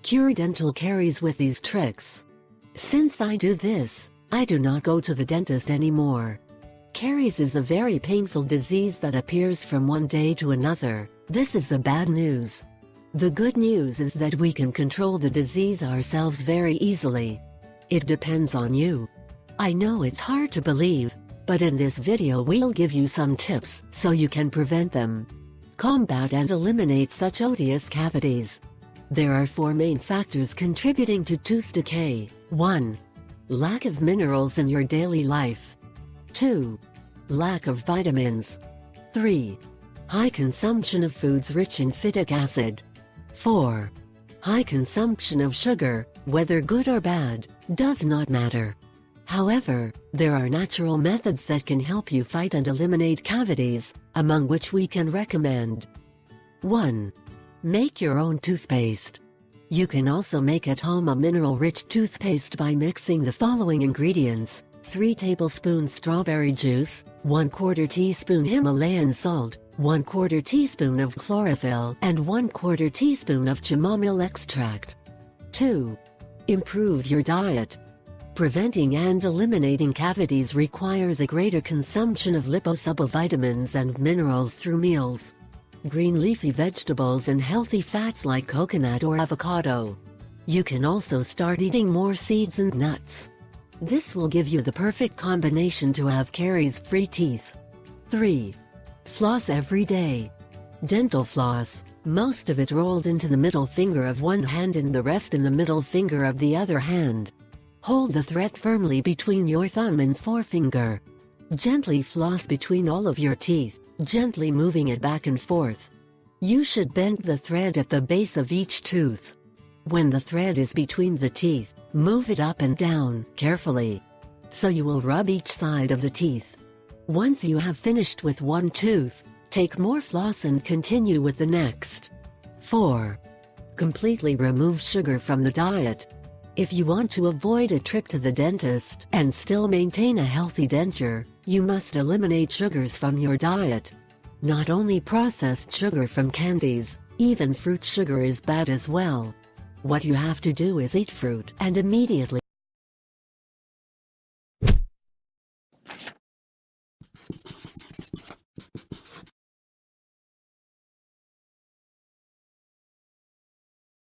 Cure dental caries with these tricks. Since I do this, I do not go to the dentist anymore. Caries is a very painful disease that appears from one day to another. This is the bad news. The good news is that we can control the disease ourselves very easily. It depends on you. I know it's hard to believe, but in this video we'll give you some tips so you can prevent them. Combat and eliminate such odious cavities. There are 4 main factors contributing to tooth decay. 1. Lack of minerals in your daily life. 2. Lack of vitamins. 3. High consumption of foods rich in phytic acid. 4. High consumption of sugar, whether good or bad, does not matter. However, there are natural methods that can help you fight and eliminate cavities, among which we can recommend. 1. Make your own toothpaste. You can also make at home a mineral-rich toothpaste by mixing the following ingredients: 3 tablespoons strawberry juice, 1/4 teaspoon Himalayan salt, 1/4 teaspoon of chlorophyll, and 1/4 teaspoon of chamomile extract. 2. Improve your diet. Preventing and eliminating cavities requires a greater consumption of liposoluble vitamins and minerals through meals. Green leafy vegetables and healthy fats like coconut or avocado. You can also start eating more seeds and nuts. This will give you the perfect combination to have caries-free teeth. 3. Floss every day. Dental floss, most of it rolled into the middle finger of one hand and the rest in the middle finger of the other hand. Hold the thread firmly between your thumb and forefinger. Gently floss between all of your teeth, gently moving it back and forth. You should bend the thread at the base of each tooth. When the thread is between the teeth, move it up and down carefully, so you will rub each side of the teeth. Once you have finished with one tooth, take more floss and continue with the next. 4. Completely remove sugar from the diet. If you want to avoid a trip to the dentist and still maintain a healthy denture, you must eliminate sugars from your diet. Not only processed sugar from candies, even fruit sugar is bad as well. What you have to do is eat fruit and immediately